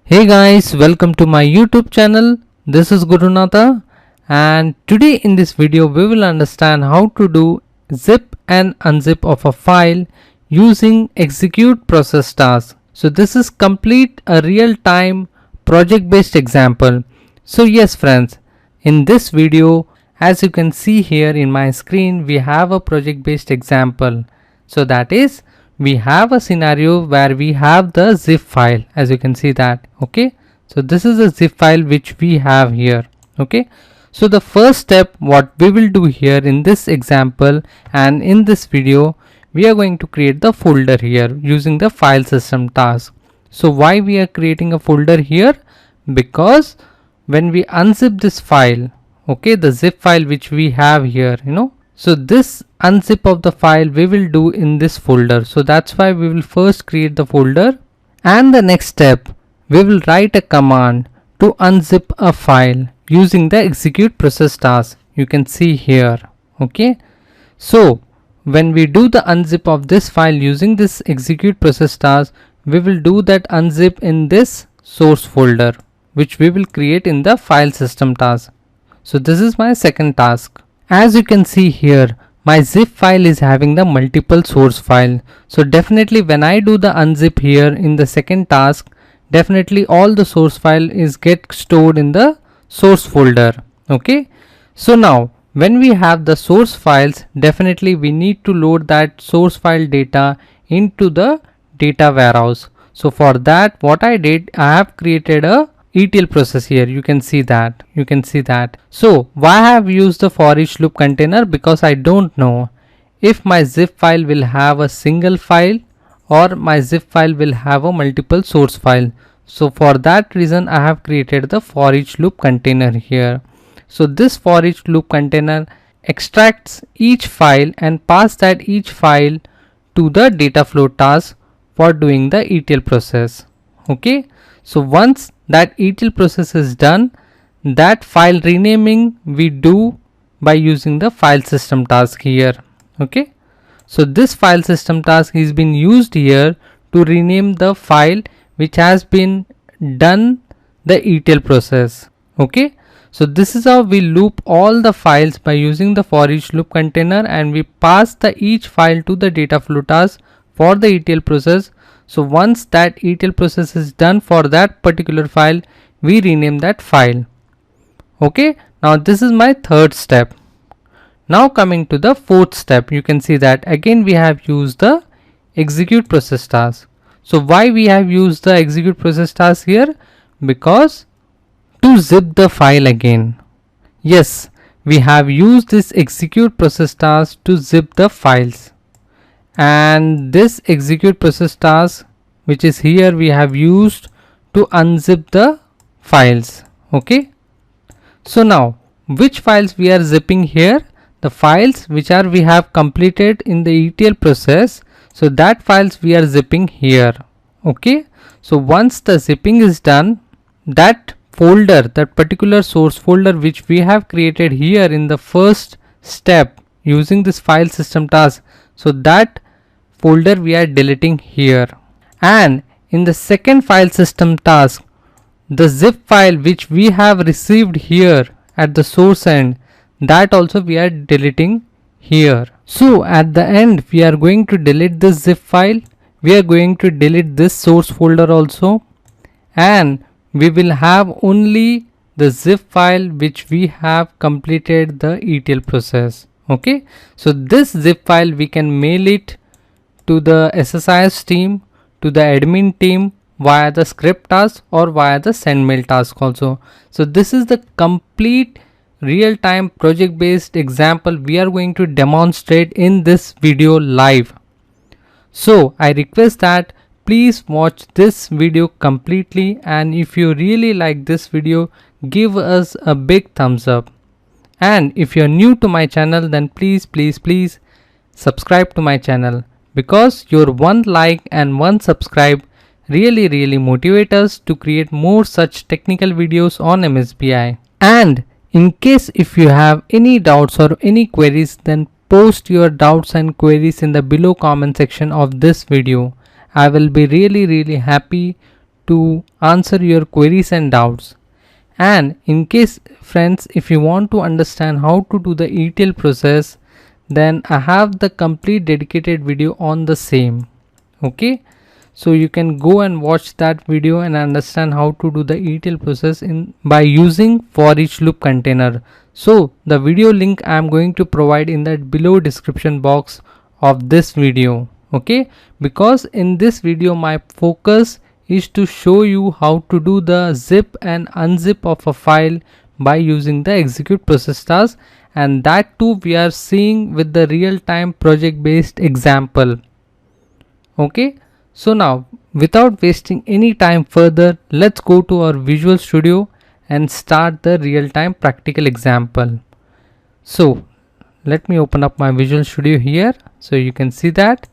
Hey guys, welcome to my YouTube channel. This is Gurunatha, and today in this video we will understand how to do zip and unzip of a file using execute process task. So this is complete a real-time project based example. So yes friends, in this video, as you can see here in my screen, we have a project based example. So that is, we have a scenario where we have the zip file, as you can see that. Okay, so this is a zip file which we have here. Okay, so the first step what we will do here in this example and in this video, we are going to create the folder here using the file system task. So why we are creating a folder here? Because when we unzip this file, okay, the zip file which we have here, so this unzip of the file we will do in this folder. So that's why we will first create the folder, and the next step we will write a command to unzip a file using the execute process task. You can see here. Okay, so when we do the unzip of this file using this execute process task, we will do that unzip in this source folder which we will create in the file system task. So this is my second task. As you can see here, my zip file is having the multiple source file. So definitely when I do the unzip here in the second task, definitely all the source file is get stored in the source folder. Okay, so now when we have the source files, definitely we need to load that source file data into the data warehouse. So for that, what I did, I have created a ETL process here. You can see that. So why I have used the for each loop container? Because I don't know if my zip file will have a single file or my zip file will have a multiple source file. So for that reason I have created the for each loop container here. So this for each loop container extracts each file and pass that each file to the data flow task for doing the ETL process. Okay, so once that ETL process is done, that file renaming we do by using the file system task here. Okay, so this file system task is been used here to rename the file which has been done the ETL process. Okay, so this is how we loop all the files by using the for each loop container, and we pass the each file to the data flow task for the ETL process. So once that ETL process is done for that particular file, we rename that file. Okay, now this is my third step. Now coming to the fourth step, you can see that again we have used the execute process task. So why we have used the execute process task here? Because to zip the file again. Yes, we have used this execute process task to zip the files, and this execute process task which is here we have used to unzip the files. Okay, so now which files we are zipping here? The files which are we have completed in the ETL process, so that files we are zipping here. Okay, so once the zipping is done, that folder, that particular source folder which we have created here in the first step using this file system task, so that folder we are deleting here. And in the second file system task, the zip file which we have received here at the source end, that also we are deleting here. So at the end we are going to delete this zip file, we are going to delete this source folder also, and we will have only the zip file which we have completed the ETL process. Okay, so this zip file we can mail it to the SSIS team, to the admin team via the script task or via the send mail task also. So this is the complete real-time project based example we are going to demonstrate in this video live. So I request that please watch this video completely, and if you really like this video, give us a big thumbs up. And if you are new to my channel, then please subscribe to my channel, because your one like and one subscribe really motivate us to create more such technical videos on MSBI. And in case if you have any doubts or any queries, then post your doubts and queries in the below comment section of this video. I will be really happy to answer your queries and doubts. And in case friends, if you want to understand how to do the ETL process, then I have the complete dedicated video on the same. Okay, so you can go and watch that video and understand how to do the ETL process by using for each loop container. So the video link I am going to provide in that below description box of this video. Okay, because in this video my focus is to show you how to do the zip and unzip of a file by using the execute process task, and that too we are seeing with the real-time project based example. Okay, so now without wasting any time further, let's go to our Visual Studio and start the real-time practical example. So let me open up my Visual Studio here so you can see that.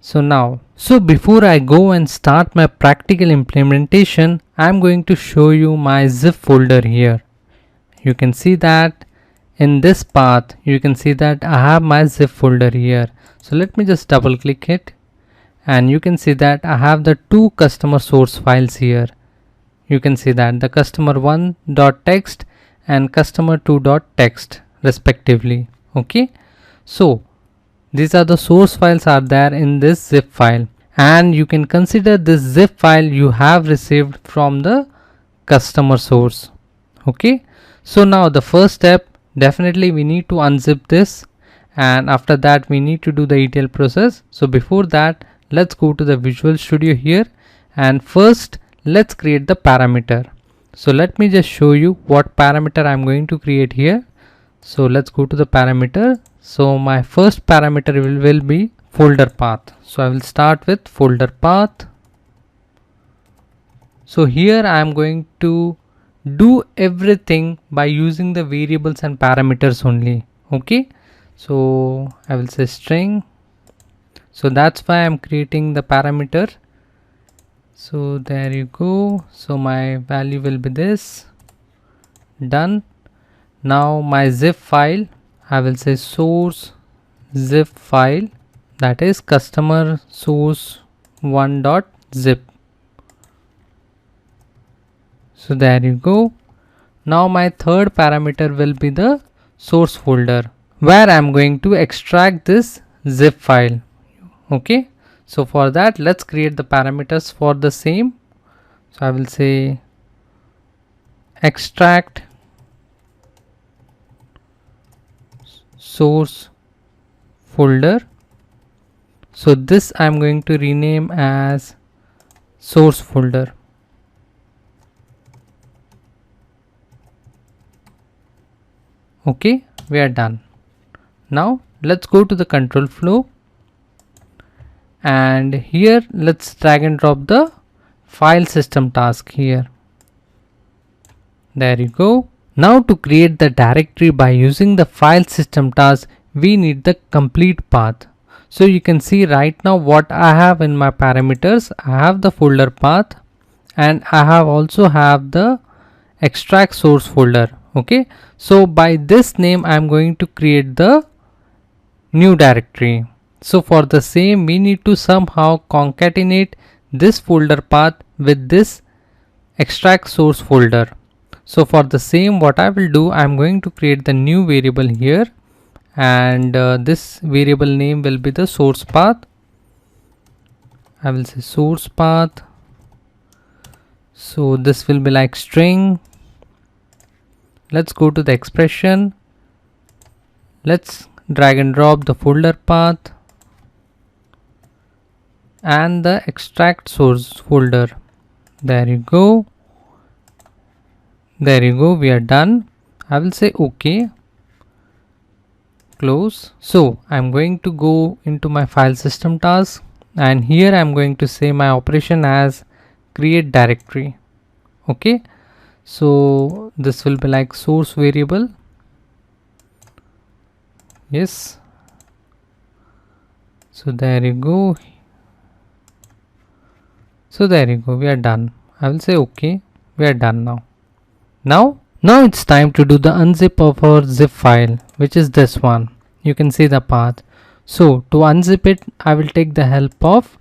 So before I go and start my practical implementation, I'm going to show you my zip folder here. You can see that in this path, you can see that I have my zip folder here. So let me just double click it, and you can see that I have the two customer source files here. You can see that the customer1.txt and customer2.txt respectively. Okay, so these are the source files are there in this zip file, and you can consider this zip file you have received from the customer source. Okay, so now the first step, definitely we need to unzip this, and after that we need to do the ETL process. So before that, let's go to the Visual Studio here, and first let's create the parameter. So let me just show you what parameter I'm going to create here. So let's go to the parameter. So my first parameter will be folder path. So I will start with folder path. So here I am going to do everything by using the variables and parameters only. Okay, so I will say string. So that's why I'm creating the parameter. So there you go. So my value will be this. Done. Now my zip file, I will say source zip file, that is customer source 1.zip. So there you go. Now my third parameter will be the source folder, where I am going to extract this zip file. Okay, so for that let's create the parameters for the same. So I will say extract source folder. So this I am going to rename as source folder. Okay, we are done. Now let's go to the control flow, and here let's drag and drop the file system task here. There you go. Now to create the directory by using the file system task, we need the complete path. So you can see right now what I have in my parameters. I have the folder path, and I have also have the extract source folder. Okay, so by this name I am going to create the new directory. So for the same, we need to somehow concatenate this folder path with this extract source folder. So for the same, what I will do, I am going to create the new variable here, and this variable name will be the source path. I will say source path. So this will be like string. Let's go to the expression. Let's drag and drop the folder path and the extract source folder. There you go. There you go, we are done. I will say OK, close. So I'm going to go into my file system task, and here I'm going to say my operation as create directory. Okay, so this will be like source variable. Yes, so there you go. So there you go, we are done. I will say OK, we are done now. Now it's time to do the unzip of our zip file, which is this one. You can see the path. So to unzip it, I will take the help of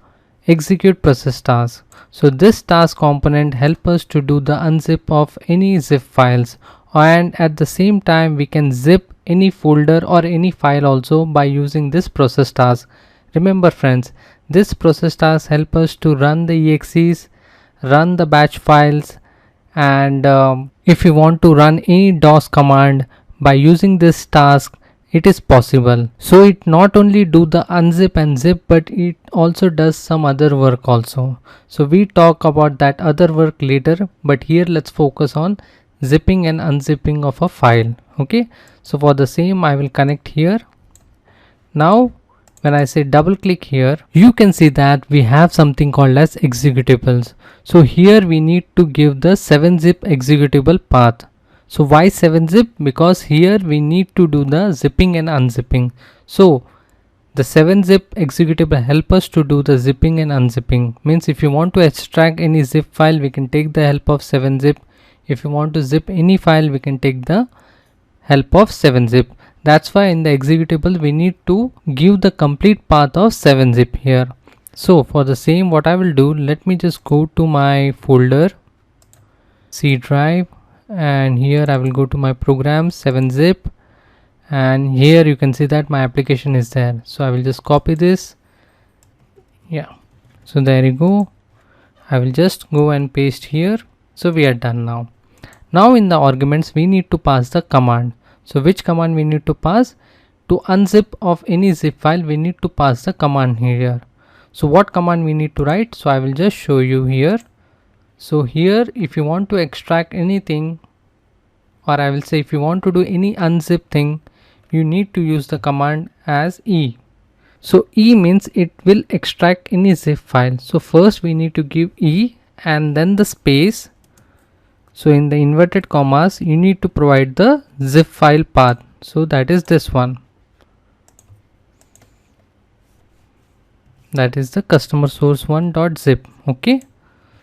execute process task. So this task component help us to do the unzip of any zip files, and at the same time we can zip any folder or any file also by using this process task. Remember friends, this process task help us to run the exes, run the batch files, and if you want to run any DOS command by using this task, it is possible. So it not only do the unzip and zip, but it also does some other work also. So we talk about that other work later, but here let's focus on zipping and unzipping of a file. Okay, so for the same I will connect here. Now when I say double click here, you can see that we have something called as executables. So here we need to give the 7-zip executable path. So why 7-zip? Because here we need to do the zipping and unzipping. So the 7-zip executable help us to do the zipping and unzipping. Means if you want to extract any zip file, we can take the help of 7-zip. If you want to zip any file, we can take the help of 7-zip. That's why in the executable we need to give the complete path of 7-zip here. So for the same, what I will do, let me just go to my folder C drive, and here I will go to my program 7-zip, and here you can see that my application is there. So I will just copy this. Yeah, so there you go. I will just go and paste here. So we are done now. Now in the arguments we need to pass the command. So which command we need to pass? To unzip of any zip file, we need to pass the command here. So what command we need to write? So I will just show you here. So here if you want to extract anything, or I will say if you want to do any unzip thing, you need to use the command as E. So E means it will extract any zip file. So first we need to give E and then the space. So in the inverted commas you need to provide the zip file path. So that is this one. That is the customer source one.zip. Okay.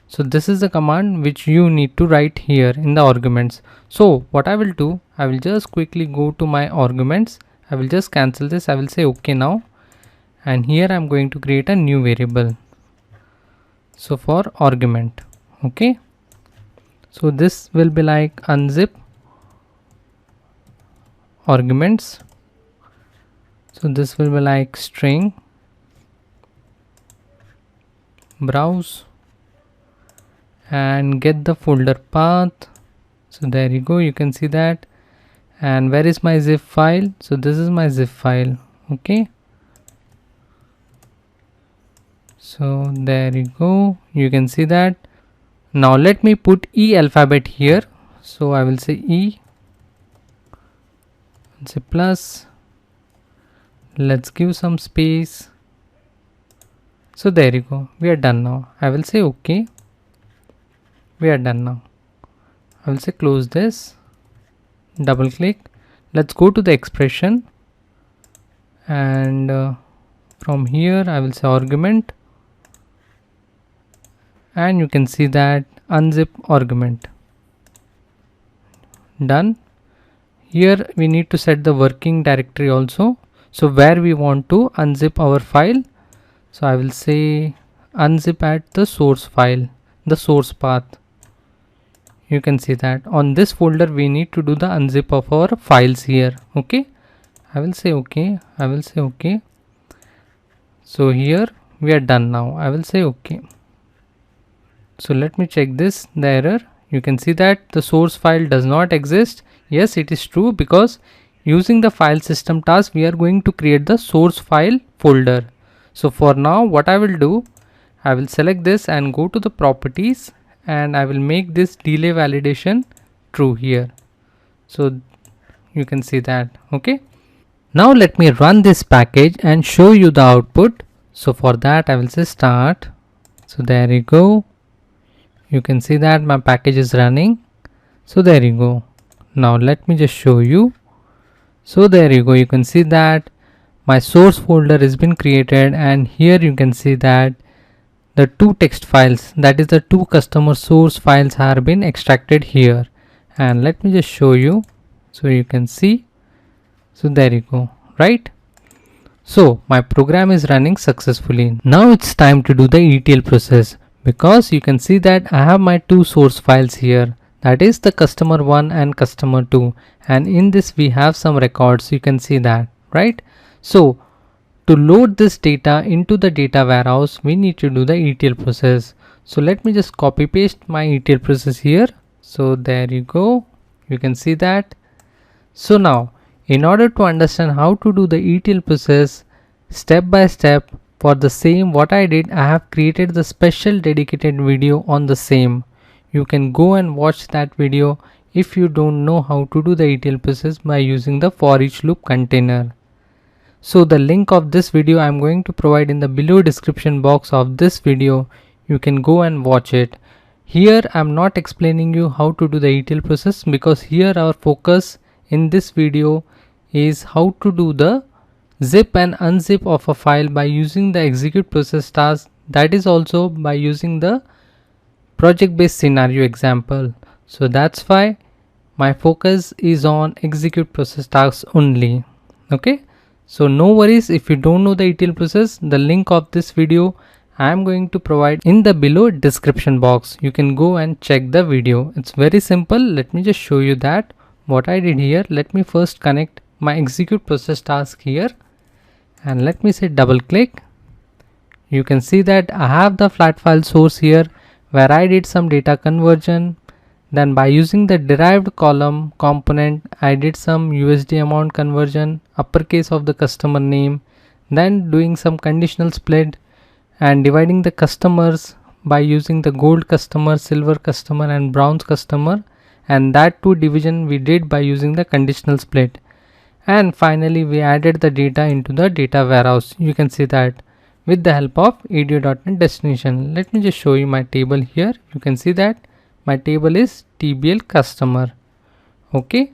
So this is the command which you need to write here in the arguments. So what I will do, I will just quickly go to my arguments. I will just cancel this. I will say okay now. And here I am going to create a new variable. So for argument. Okay. So this will be like unzip arguments. So this will be like string browse and get the folder path. So there you go, you can see that. And where is my zip file? So this is my zip file. Okay, so there you go, you can see that. Now let me put E alphabet here. So I will say E, say plus, let's give some space. So there you go, we are done now. I will say okay, we are done now. I will say close this, double click. Let's go to the expression, and from here I will say argument, and you can see that unzip argument. Done. Here we need to set the working directory also. So where we want to unzip our file. So I will say unzip at the source file, the source path. You can see that on this folder we need to do the unzip of our files here. Okay, I will say okay, I will say okay. So here we are done now. I will say okay. So let me check this, the error. You can see that the source file does not exist. Yes, it is true, because using the file system task we are going to create the source file folder. So for now what I will do, I will select this and go to the properties, and I will make this delay validation true here. So you can see that. Okay, now let me run this package and show you the output. So for that I will say start. So there you go, you can see that my package is running. So there you go. Now let me just show you. So there you go, you can see that my source folder has been created, and here you can see that the two text files, that is the two customer source files, have been extracted here. And let me just show you, so you can see. So there you go, right? So my program is running successfully. Now it's time to do the ETL process, because you can see that I have my two source files here, that is the customer 1 and customer 2, and in this we have some records, you can see that, right? So to load this data into the data warehouse, we need to do the ETL process. So let me just copy paste my ETL process here. So there you go, you can see that. So now, in order to understand how to do the ETL process step by step, for the same what I did, I have created the special dedicated video on the same. You can go and watch that video if you don't know how to do the ETL process by using the for each loop container. So the link of this video I am going to provide in the below description box of this video. You can go and watch it. Here I am not explaining you how to do the ETL process, because here our focus in this video is how to do the zip and unzip of a file by using the execute process task, that is also by using the project based scenario example. So that's why my focus is on execute process tasks only. Okay, so no worries if you don't know the ETL process. The link of this video I am going to provide in the below description box. You can go and check the video. It's very simple. Let me just show you that what I did here. Let me first connect my execute process task here, and let me say double click. You can see that I have the flat file source here where I did some data conversion. Then by using the derived column component, I did some USD amount conversion, uppercase of the customer name, then doing some conditional split and dividing the customers by using the gold customer, silver customer and bronze customer, and that two division we did by using the conditional split. And finally we added the data into the data warehouse. You can see that with the help of edu.NET Destination. Let me just show you my table here. You can see that my table is TBL customer. Okay,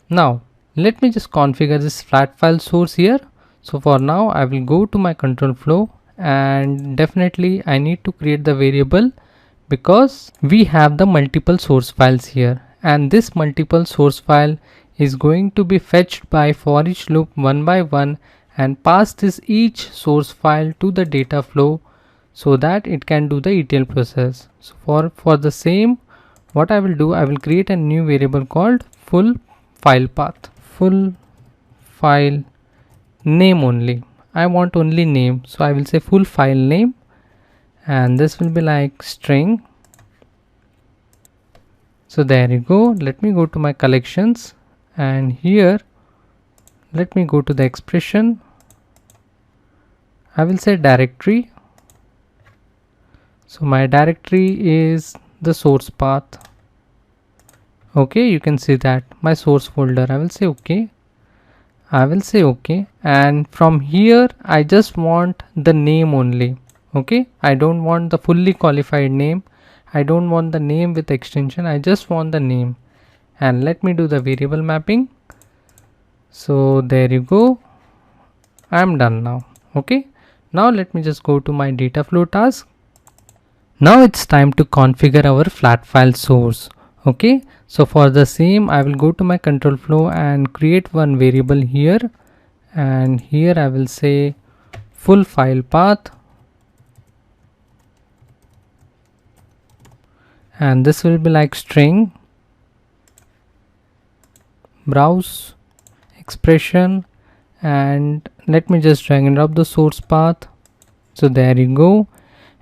now let me just configure this flat file source here. So for now I will go to my control flow, and definitely I need to create the variable, because we have the multiple source files here, and this multiple source file is going to be fetched by for each loop one by one and pass this each source file to the data flow so that it can do the ETL process. So for the same, what I will do, I will create a new variable called full file path, full file name only. I want only name, so I will say full file name, and this will be like string. So there you go. Let me go to my collections, and here let me go to the expression. I will say directory. So my directory is the source path. Okay, you can see that my source folder. I will say okay. I will say okay, and from here I just want the name only. Okay, I don't want the fully qualified name. I don't want the name with extension. I just want the name. And let me do the variable mapping. So there you go. I'm done now. Okay, now let me just go to my data flow task. Now it's time to configure our flat file source. Okay, so for the same I will go to my control flow and create one variable here, and here I will say full file path, and this will be like string browse expression, and let me just drag and drop the source path. So there you go,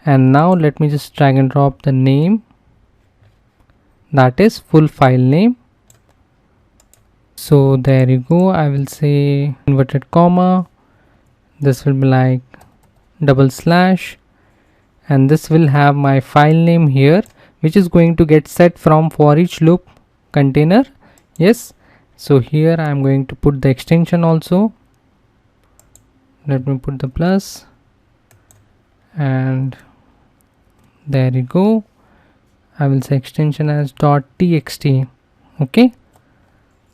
and now let me just drag and drop the name, that is full file name. So there you go. I will say inverted comma, this will be like double slash, and this will have my file name here, which is going to get set from for each loop container. Yes, so here I am going to put the extension also. Let me put the plus, and there you go. I will say extension as .txt. Okay,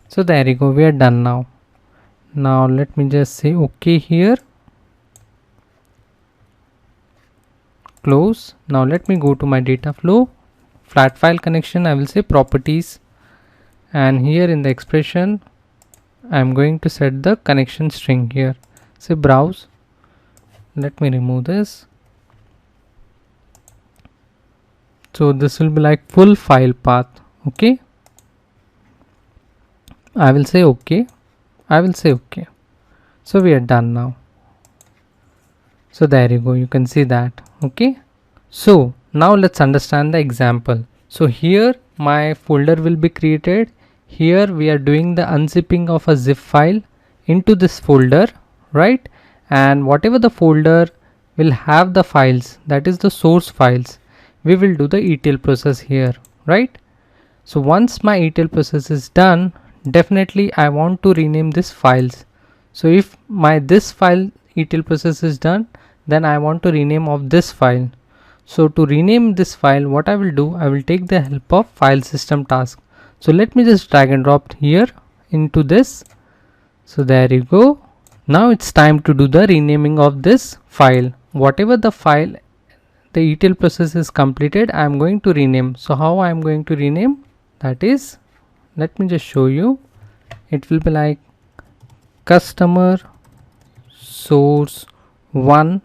so there you go, we are done now. Now let me just say okay here, close. Now let me go to my data flow, flat file connection. I will say properties, and here in the expression I am going to set the connection string here. say browse. Let me remove this. So this will be like full file path. Okay, I will say okay. I will say okay. So we are done now. So there you go, you can see that. Okay, so now let's understand the example. So here my folder will be created. Here we are doing the unzipping of a zip file into this folder, right? And whatever the folder will have the files, that is the source files, we will do the ETL process here, right? So once my ETL process is done, definitely I want to rename this files. So if my this file ETL process is done, then I want to rename of this file. So to rename this file, what I will do, I will take the help of file system task. So let me just drag and drop here into this. So there you go. Now it's time to do the renaming of this file. Whatever the file, the ETL process is completed, I am going to rename. So how I am going to rename? That is, let me just show you. It will be like customer source 1,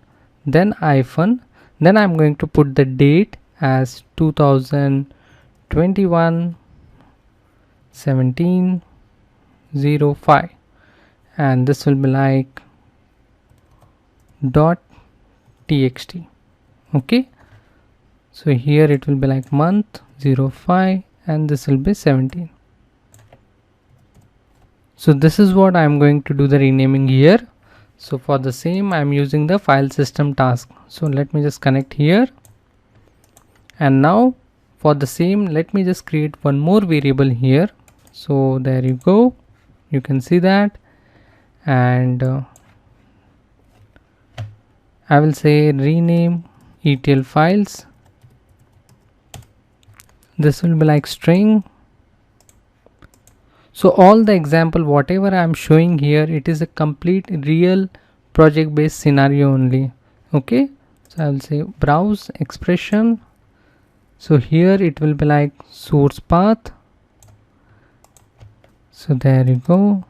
then hyphen, then I'm going to put the date as 2021 17/05, and this will be like .txt. okay, so here it will be like month 05 and this will be 17. So this is what I am going to do the renaming here. So for the same I am using the file system task. So let me just connect here, and now for the same let me just create one more variable here. So there you go, you can see that, and I will say rename ETL files. This will be like string. So all the example whatever I am showing here, it is a complete real project based scenario only. Okay, so I will say browse expression. So here it will be like source path. So there you go,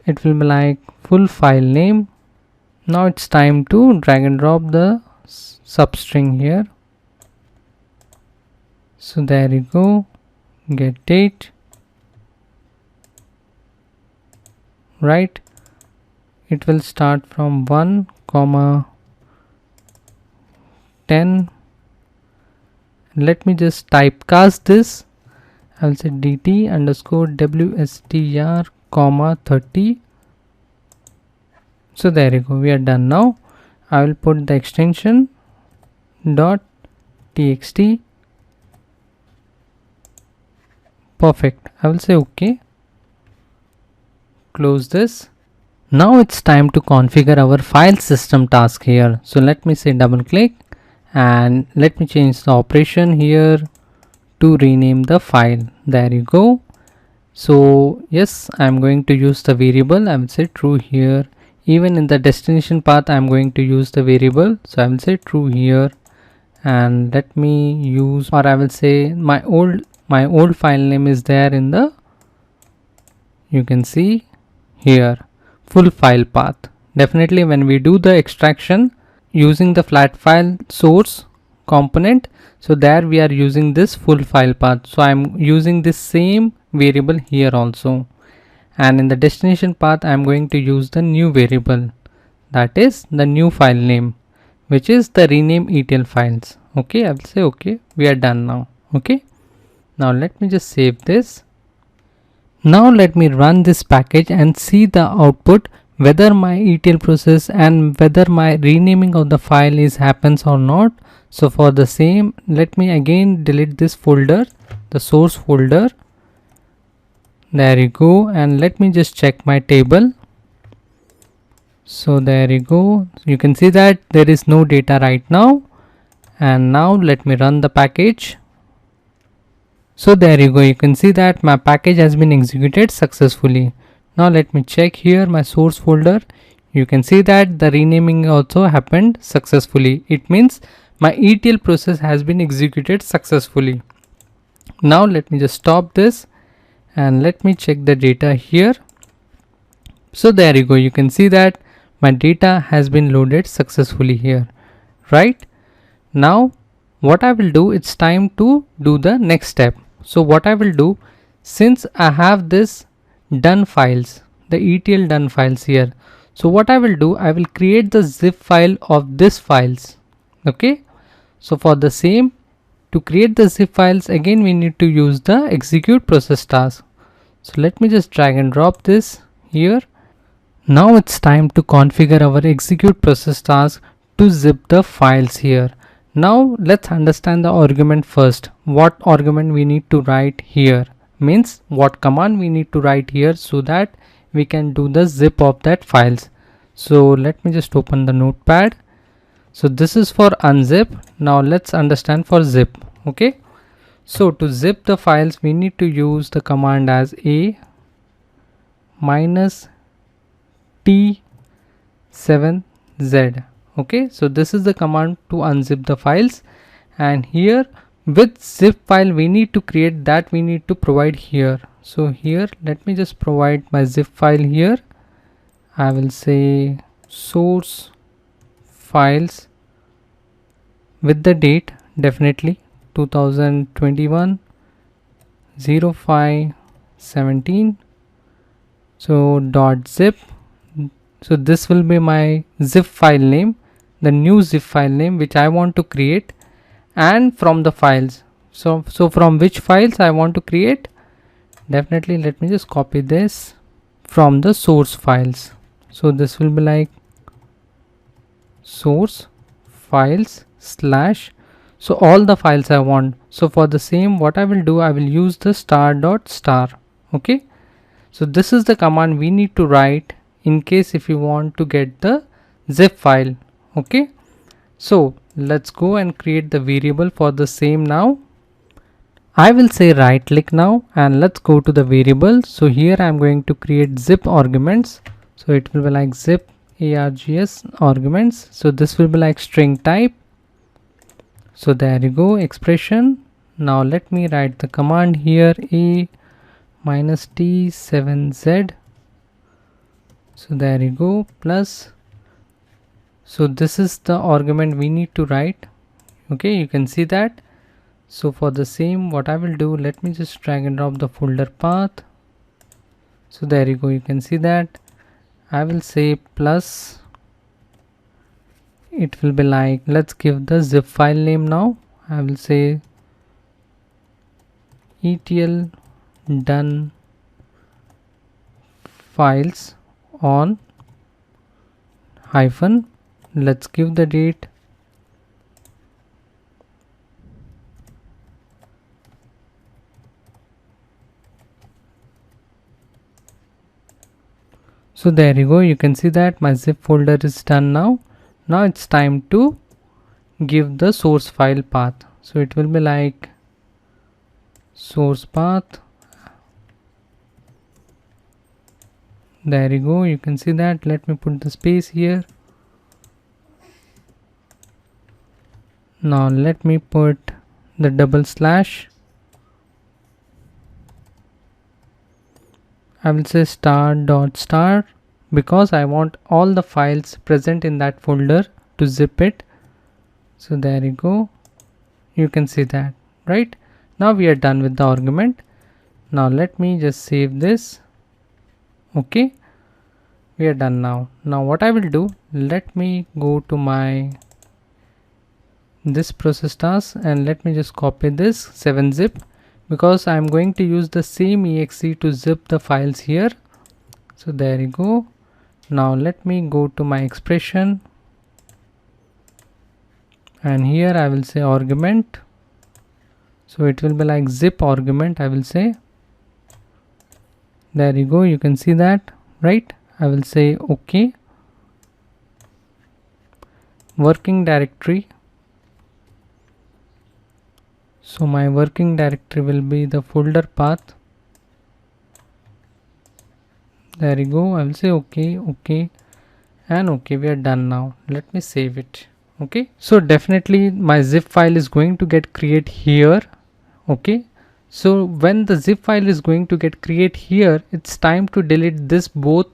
it will be like full file name. Now it's time to drag and drop the substring here. So there you go, get date, right? It will start from 1, 10. Let me just typecast this. I will say dt underscore wstr, 30. So there you go, we are done now. I will put the extension .txt. Perfect. I will say okay. Close this. Now it's time to configure our file system task here. So let me say double click and let me change the operation here to rename the file. There you go. So yes, I'm going to use the variable. I will say true here. Even in the destination path I'm going to use the variable. So I will say true here, and let me use, or I will say my old file name is there in the, you can see here, full file path. Definitely when we do the extraction using the flat file source component, so there we are using this full file path. So I'm using this same variable here also, and in the destination path I'm going to use the new variable, that is the new file name, which is the rename ETL files. Okay, I will say okay, we are done now. Okay, now let me just save this. Now let me run this package and see the output, whether my ETL process and whether my renaming of the file is happens or not. So for the same, let me again delete this folder, the source folder. There you go, and let me just check my table. So there you go, you can see that there is no data right now. And now let me run the package. So there you go, you can see that my package has been executed successfully. Now let me check here my source folder. You can see that the renaming also happened successfully. It means my ETL process has been executed successfully. Now let me just stop this and let me check the data here. So there you go, you can see that my data has been loaded successfully here, right? Now what I will do, it's time to do the next step. So what I will do, since I have this done files, the ETL done files here, so what I will do, I will create the zip file of this files. Okay, so for the same, to create the zip files, again we need to use the execute process task. So let me just drag and drop this here. Now it's time to configure our execute process task to zip the files here. Now let's understand the argument first. What argument we need to write here, means what command we need to write here so that we can do the zip of that files. So let me just open the notepad. So this is for unzip. Now let's understand for zip. Okay, so to zip the files we need to use the command as a minus t7z. Okay, so this is the command to unzip the files, and here with zip file we need to create that, we need to provide here. So here let me just provide my zip file here. I will say source files with the date, definitely 2021 05/17. so .zip. So this will be my zip file name, the new zip file name which I want to create, and from the files. So from which files I want to create, definitely let me just copy this from the source files. So this will be like source files slash, so all the files I want. So for the same, what I will do, I will use the star. Okay, so this is the command we need to write in case if you want to get the zip file. Okay, so let's go and create the variable for the same. Now I will say right click now and let's go to the variable. So here I'm going to create zip arguments. So it will be like zip args arguments. So this will be like string type. So there you go, expression. Now let me write the command here, a minus t7z. So there you go, plus. So this is the argument we need to write. Okay, you can see that. So for the same, what I will do, let me just drag and drop the folder path. So there you go, you can see that. I will say plus, it will be like, let's give the zip file name now. I will say etl done files on hyphen, let's give the date. So there you go, you can see that my zip folder is done now. Now it's time to give the source file path. So it will be like source path. There you go, you can see that. Let me put the space here. Now let me put the double slash. I will say star because I want all the files present in that folder to zip it. So there you go, you can see that, right? Now we are done with the argument. Now let me just save this. Okay, we are done now. Now what I will do, let me go to my this process task and let me just copy this 7-zip because I am going to use the same exe to zip the files here. So there you go. Now let me go to my expression and here I will say argument. So it will be like zip argument, I will say. There you go, you can see that, right? I will say okay. Working directory. So my working directory will be the folder path. There you go, I will say okay, and okay, we are done now. Let me save it. Okay, so definitely my zip file is going to get create here. Okay, so when the zip file is going to get create here, it's time to delete this both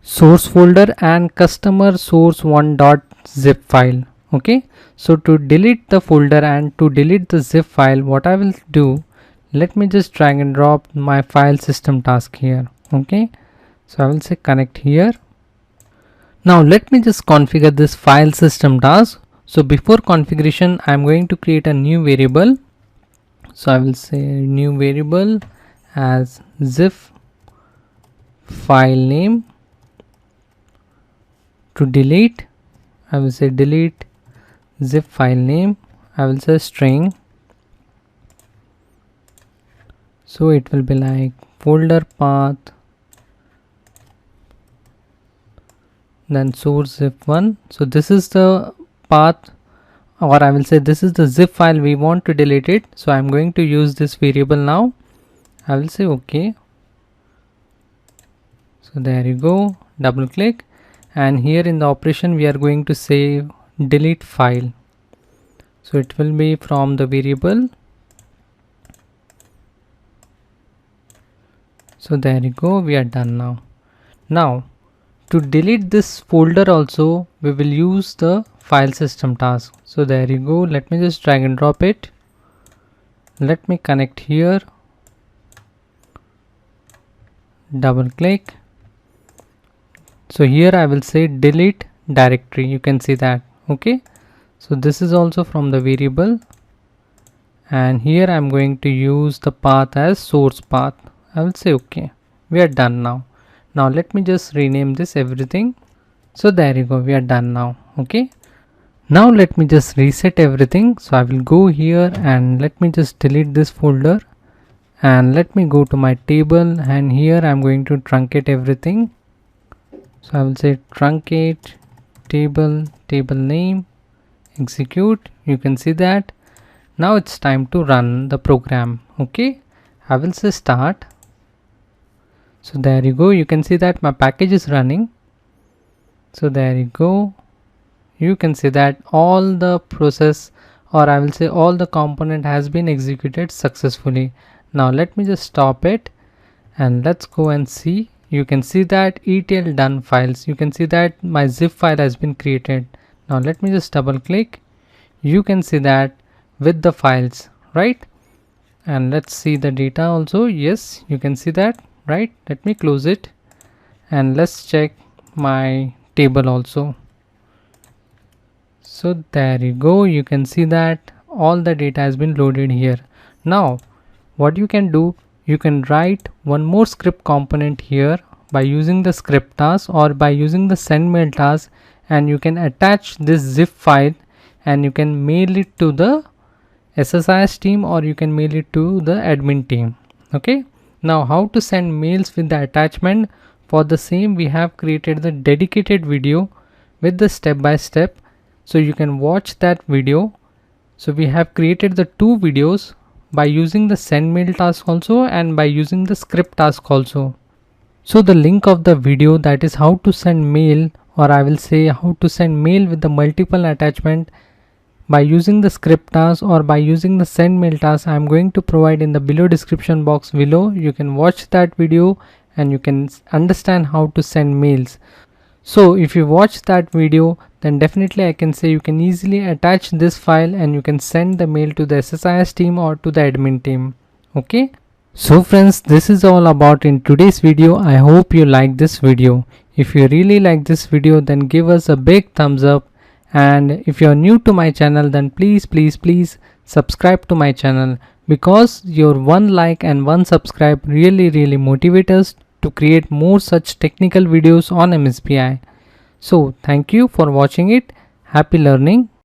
source folder and customer source one.zip file. Okay, so to delete the folder and to delete the zip file, what I will do, let me just drag and drop my file system task here. Okay, so I will say connect here. Now let me just configure this file system task. So before configuration, I am going to create a new variable. So I will say new variable as zip file name. To delete, I will say delete zip file name. I will say string. So it will be like folder path, then source zip 1. So this is the path, or I will say this is the zip file we want to delete it. So I'm going to use this variable now. I will say okay. So there you go, double click, and here in the operation we are going to say delete file. So it will be from the variable. So there you go, we are done now. Now to delete this folder also, we will use the file system task. So there you go, let me just drag and drop it. Let me connect here, double click. So here I will say delete directory, you can see that. Okay, so this is also from the variable, and here I'm going to use the path as source path. I will say okay, we are done now. Now let me just rename this everything. So there you go, we are done now. Okay, now let me just reset everything. So I will go here and let me just delete this folder, and let me go to my table, and here I'm going to truncate everything. So I will say truncate table, table name, execute. You can see that. Now it's time to run the program. Okay, I will say start. So there you go, you can see that my package is running. So there you go, you can see that all the process, or I will say all the component has been executed successfully. Now let me just stop it and let's go and see. You can see that ETL done files. You can see that my zip file has been created. Now let me just double click. You can see that with the files, right? And let's see the data also. Yes, you can see that, right? Let me close it and let's check my table also. So there you go, you can see that all the data has been loaded here. Now what you can do, you can write one more script component here by using the script task or by using the send mail task, and you can attach this zip file and you can mail it to the SSIS team or you can mail it to the admin team. Okay, now how to send mails with the attachment? For the same, we have created the dedicated video with the step by step, so you can watch that video. So we have created the two videos by using the send mail task also and by using the script task also. So the link of the video, that is how to send mail, or I will say how to send mail with the multiple attachment by using the script task or by using the send mail task, I am going to provide in the below description box below. You can watch that video and you can understand how to send mails. So if you watch that video, then definitely I can say you can easily attach this file and you can send the mail to the SSIS team or to the admin team. Okay, so friends, this is all about in today's video. I hope you like this video. If you really like this video, then give us a big thumbs up, and if you are new to my channel, then please subscribe to my channel, because your one like and one subscribe really motivate us to create more such technical videos on MSBI. So thank you for watching it. Happy learning.